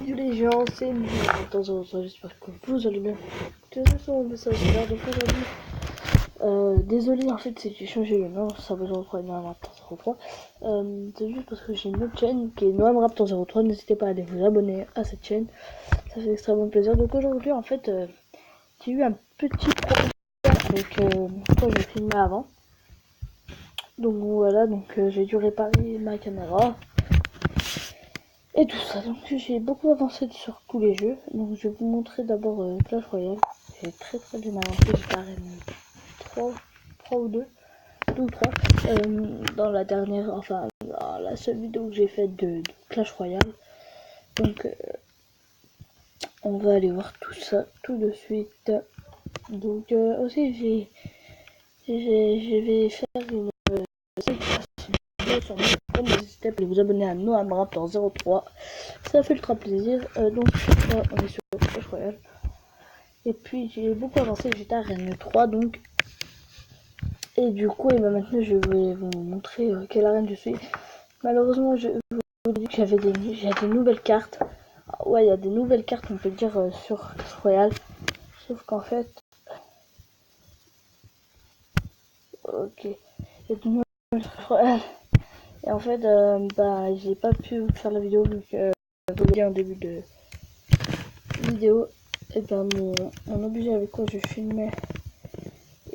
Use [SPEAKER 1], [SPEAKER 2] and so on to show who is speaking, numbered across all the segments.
[SPEAKER 1] Salut les gens, c'est moi, j'espère que vous allez bien. Désolé sur mon message là, donc aujourd'hui, désolé en fait si j'ai changé le nom, ça va 03 et Noam Raptor 03. C'est juste parce que j'ai une autre chaîne qui est Noam Raptor 03, n'hésitez pas à aller vous abonner à cette chaîne, ça fait extrêmement plaisir. Donc aujourd'hui en fait, j'ai eu un petit problème avec quand j'ai filmé avant. Donc voilà, donc j'ai dû réparer ma caméra. Et tout ça, donc j'ai beaucoup avancé sur tous les jeux. Donc je vais vous montrer d'abord Clash Royale. J'ai très bien avancé, j'ai carrément 3 ou 2 ou 3 dans la dernière, enfin dans la seule vidéo que j'ai faite de Clash Royale. Donc on va aller voir tout ça tout de suite. Donc aussi je vais faire une sur n'hésitez pas à vous abonner à Noam Raptor 03, ça fait ultra plaisir. Donc là on est sur Clash Royale et puis j'ai beaucoup avancé, j'étais à Arène 3 donc, et du coup et ben maintenant je vais vous montrer quelle arène je suis. Malheureusement je vous dis que j'ai des nouvelles cartes. Ah ouais, il y a des nouvelles cartes on peut dire sur Clash Royale, sauf qu'en fait ok, il y a des nouvelles Clash Royale. Et en fait, bah, j'ai pas pu faire la vidéo vu que, je vous l'ai dit en début de vidéo, et ben mon objet avec quoi je filmais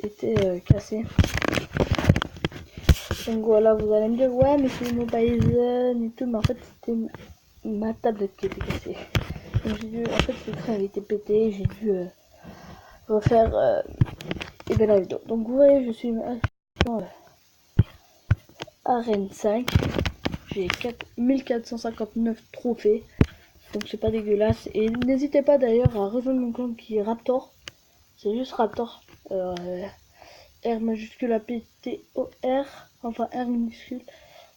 [SPEAKER 1] était cassé. Donc voilà, vous allez me dire, ouais, mais c'est Mobile Zone et tout, mais en fait, c'était ma tablette qui était cassée. Donc j'ai dû, en fait, l'écran avait été pété, j'ai dû refaire et ben la vidéo. Donc vous voyez, je suis dans Arène 5. J'ai 1459 trophées, donc c'est pas dégueulasse. Et n'hésitez pas d'ailleurs à rejoindre mon compte qui est Raptor, c'est juste Raptor, R majuscule A P T O R, enfin R minuscule.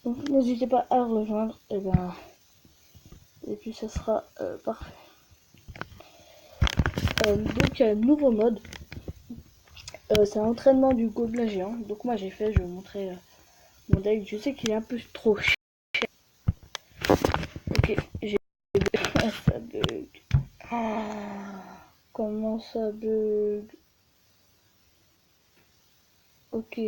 [SPEAKER 1] Donc n'hésitez pas à rejoindre, et puis ça sera parfait. Donc nouveau mode, c'est un entraînement du gobelin géant. Donc moi j'ai fait, je vais vous montrer mon deck. Je sais qu'il est un peu trop cher. Ok, j'ai ça bug. Comment ça bug? Ok.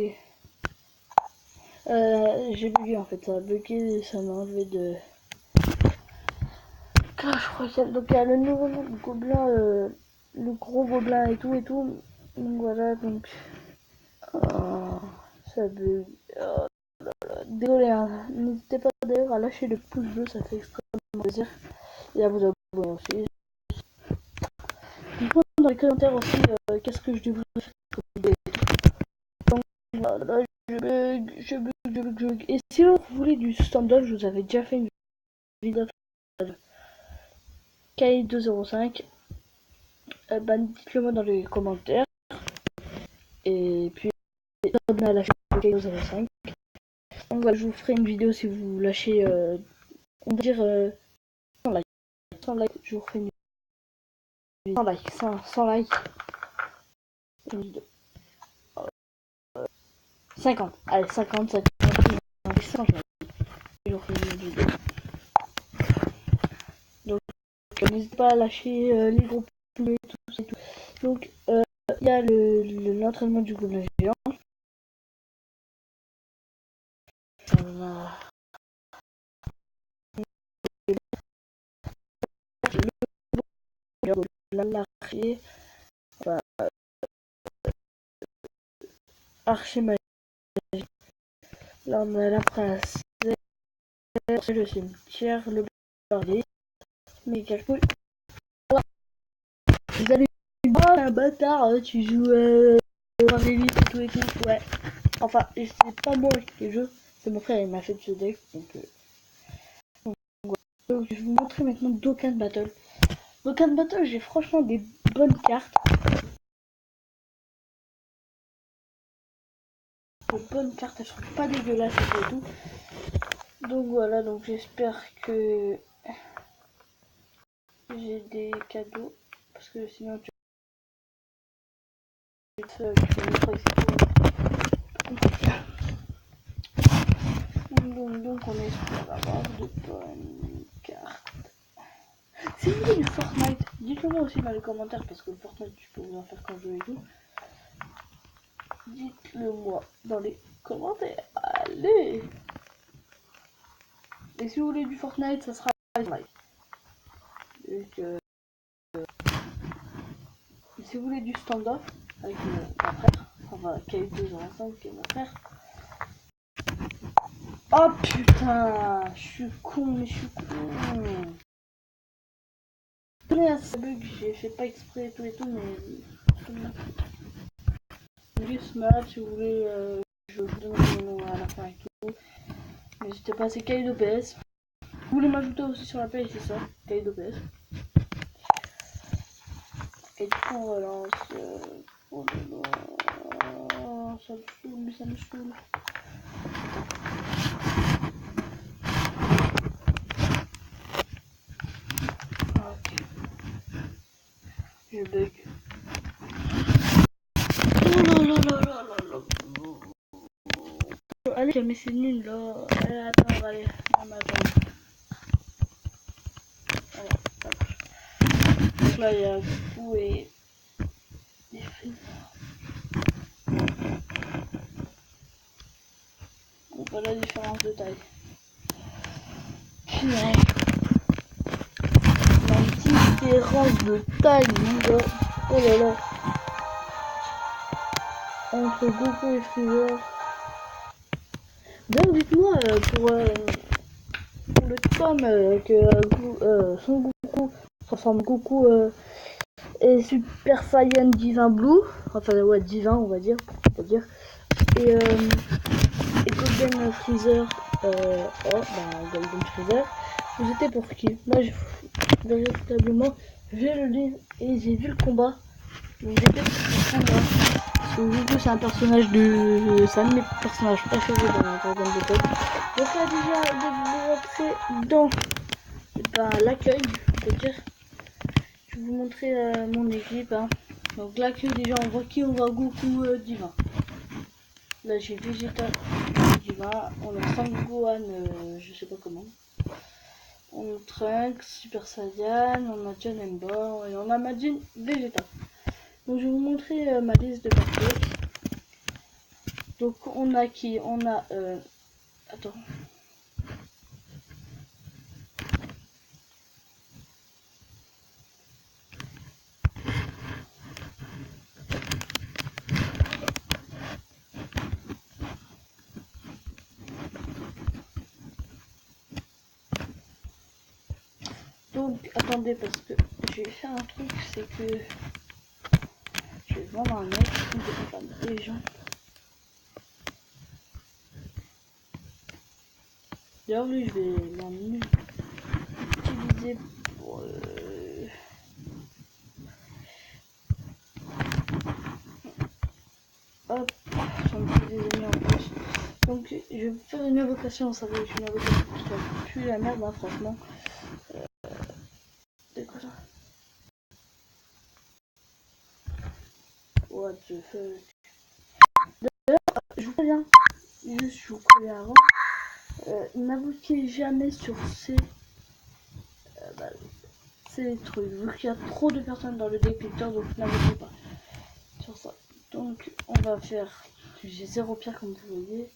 [SPEAKER 1] J'ai bugué en fait, ça a bugué, ça m'a enlevé de Clash Royale. Donc il y a le nouveau gobelin, le gros gobelin et tout. Donc voilà, donc ça bug. Désolé, hein. N'hésitez pas d'ailleurs à lâcher le pouce bleu, ça fait extrêmement plaisir. Et à vous abonner aussi. Dites-moi dans les commentaires aussi qu'est-ce que je devrais faire comme vidéo. Donc voilà, je bug. Et si vous voulez du stand-up, je vous avais déjà fait une vidéo K205. Bah, dites-le moi dans les commentaires. Et puis, abonnez à la chaîne K205. Donc voilà, je vous ferai une vidéo si vous lâchez, on va dire, 100 likes. 100 likes, je vous ferai une vidéo. 100 likes, 100 likes. Une vidéo. 50. Allez, 50, 50. 50 likes. Je vous ferai une vidéo. Donc, n'hésitez pas à lâcher les gros poules et tout, et tout. Donc, il y a l'entraînement du gobelin géant. L'archer, enfin, archer magique. Là on a la princesse, le cimetière, le barbier, mais calcul. Vous allez oh un bâtard, tu joues Angélique et tout, ouais. Enfin, c'est pas moi qui joue, c'est mon frère, il m'a fait ce deck, donc je vais vous montrer maintenant Dokkan Battle. Dokkan Battle, j'ai franchement des bonnes cartes. De bonnes cartes, elles sont pas dégueulasses et tout. Donc voilà, donc j'espère que j'ai des cadeaux, parce que sinon tu donc on espère avoir de bonnes cartes. Si vous voulez du Fortnite, dites-le moi aussi dans les commentaires parce que le Fortnite je peux vous en faire quand je veux et tout. Dites-le moi dans les commentaires. Allez. Et si vous voulez du Fortnite, ça sera like. Donc, si vous voulez du stand-off avec mon frère, enfin KF205 qui est mon frère. Oh putain, je suis con, mais je suis con. Ça bug, j'ai fait pas exprès et tout, mais juste match, si vous voulez, je vous donne mon nom à la fin et tout. N'hésitez pas, c'est KF2PS. Vous voulez m'ajouter aussi sur la page, c'est ça, KF2PS. Et du coup, on relance. Oh là là, ça me saoule, mais ça me saoule. Ok. Je bug. Oh là là là là là là. Allez, mais c'est nul là. Allez, attends, allez. On attend. Voilà, ça marche. Donc là, il y a Goku et Freezer. On voit la différence de taille. Purée. La différence de taille, mon gars. Oh là là. Entre Goku et Freezer. Donc dites-moi pour le tome que Son Goku transforme Goku et Super Saiyan Divin Blue, enfin ouais divin on va dire, et Golden Freezer, Golden Freezer, vous étiez pour qui? Moi véritablement j'ai le livre et j'ai vu le combat, vous étiez pour le combat. Goku c'est un personnage c'est un de mes personnages préférés dans Dragon Ball Z. Donc là déjà de vous montrer dans l'accueil, on peut dire. Je vais vous montrer mon équipe. Hein. Donc l'accueil déjà on voit qui, on voit Goku Divin. Là j'ai Vegeta Divin, on a Sangohan, je sais pas comment. On a Trunks, Super Saiyan, on a Janemba et on a Majin Vegeta. Donc je vais vous montrer ma liste de persos. Donc on a qui? On a attends. Donc attendez parce que je vais faire un truc, c'est que je vais vendre un mec qui ne des gens. D'ailleurs lui je vais l'en utiliser pour hop, j'en ai des ennemis en plus. Donc je vais faire une invocation, ça va être une invocation qui va plus la merde hein, franchement. C'est quoi ça? What the fuck? D'ailleurs, je vous préviens, juste je vous préviens avant, n'invoquez jamais sur ces trucs, vu qu'il y a trop de personnes dans le décrypteur, donc n'invoquez pas sur ça. Donc on va faire, j'ai 0 pierre comme vous voyez.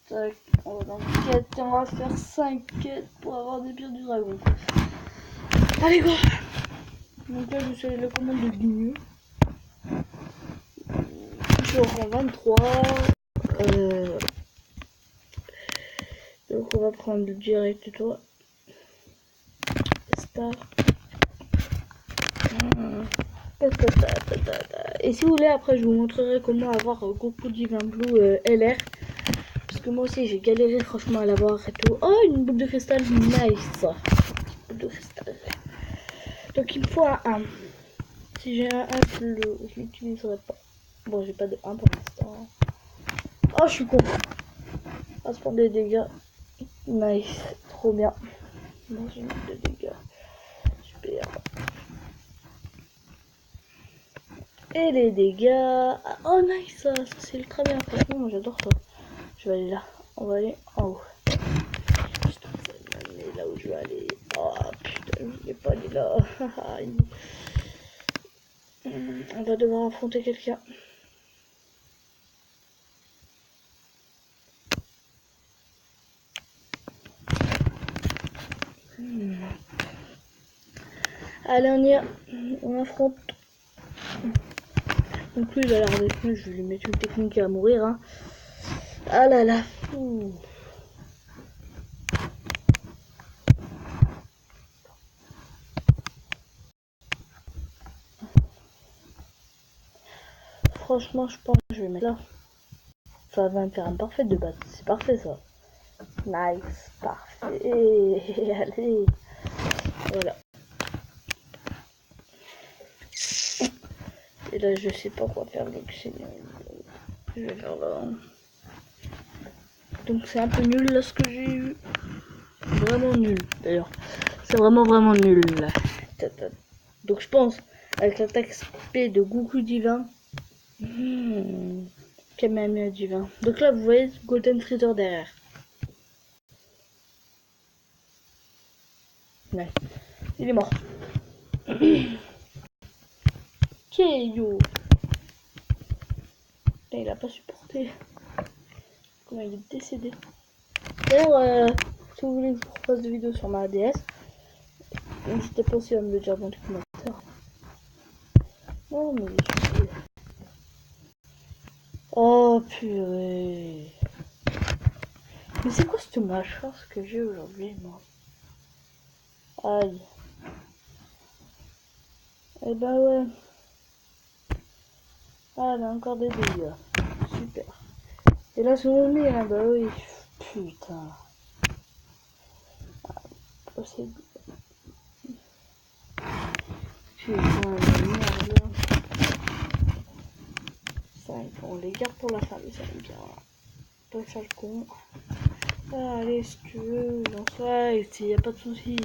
[SPEAKER 1] Tac, on va dans quête et on va faire 5 quêtes pour avoir des pierres du dragon. Allez go. Donc là je suis allé la commande de Guignou. Je suis au rang 23. Donc on va prendre le direct toi. Star. Et si vous voulez après je vous montrerai comment avoir Goku Divin Blue LR. Parce que moi aussi j'ai galéré franchement à l'avoir et tout. Oh une boule de cristal nice. Boule de cristal. Donc il me faut un 1. Si j'ai un 1 je l'utiliserai pas. Bon j'ai pas de 1 pour l'instant. Oh je suis con. On va se prendre des dégâts. Nice. Trop bien. Bon j'ai mis de dégâts. Super. Et les dégâts. Oh nice ça c'est ultra bien. Franchement moi j'adore ça. Je vais aller là. On va aller en haut. Putain, ça va aller là où je vais aller. Oh putain, je l'ai pas dit là. On va devoir affronter quelqu'un. Allez, on y va. On affronte. Donc lui, il a l'air d'être nul. Je vais lui mettre une technique à mourir. Hein. Ah là là. Ouh. Franchement, je pense que je vais mettre là. Ça va me faire un parfait de base. C'est parfait ça. Nice. Parfait. Allez. Voilà. Et là, je sais pas quoi faire. Donc, je vais faire là. Donc, c'est un peu nul là ce que j'ai eu. Vraiment nul d'ailleurs. C'est vraiment nul là. Donc, je pense avec l'attaque SP de Goku Divin. Kamehameha Divin. Donc là, vous voyez Golden Freezer derrière. Ouais. Il est mort. Keio. Il a pas supporté. Comment il est décédé. D'ailleurs, si vous voulez que je vous refasse des vidéos sur ma DS, n'hésitez pas aussi à me le dire dans les commentaires. Oh, mais je sais. Oh, purée. Mais c'est quoi cette mâchoire que j'ai aujourd'hui, moi? Aïe. Eh ben ouais. Ah, elle a encore des dégâts. Super. Et là, son ennemi, hein, bah oui. Putain. Ah, possible. Putain, merde. Ça, on les garde pour la fin, les amis. Pas faire le con. Ah, allez, si tu veux, lance-toi, il n'y a pas de soucis.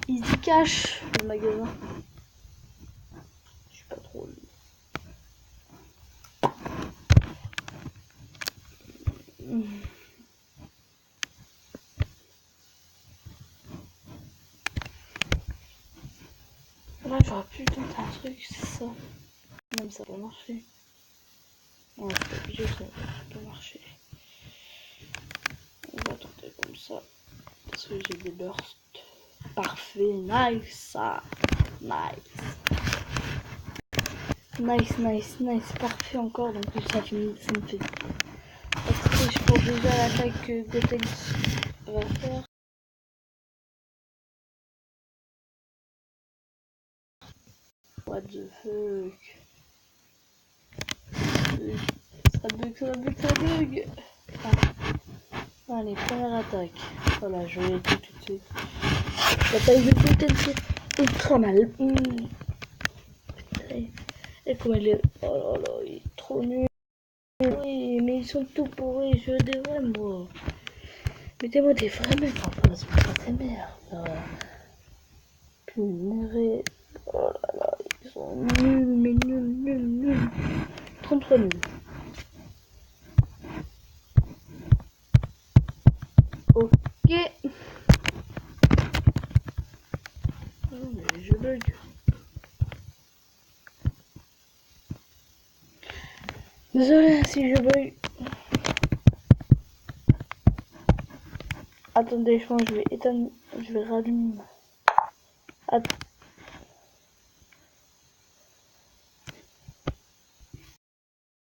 [SPEAKER 1] Il se cache le magasin. Je suis pas trop. Là, j'aurais pu tenter un truc, c'est ça. Même ça va marcher. Ouais, c'est pas obligé, ça peut marcher. On va tenter comme ça. Parce que j'ai des bursts. Parfait, nice, ça. Nice. Nice, parfait encore. Donc ça finit, ça me fait. Parce que je pense déjà l'attaque que Gotenks va faire. What the fuck. Ça bug. Ah. Allez, première attaque. Voilà, je l'ai dit tout de suite. L'attaque de Gotenks est ultra mal. Et comme il est. Oh là là, il est trop nul. Oui, mais ils sont tout pourris, je devrais moi. Mettez-moi des vrais mecs en place, pas des merdes. Punaise. Oh là là, ils sont nuls, mais nuls. 33 nuls. Ok. Oh, mais je bug. Désolé si je bug. Attendez, je pense que je vais éteindre. Je vais rallumer. Attends.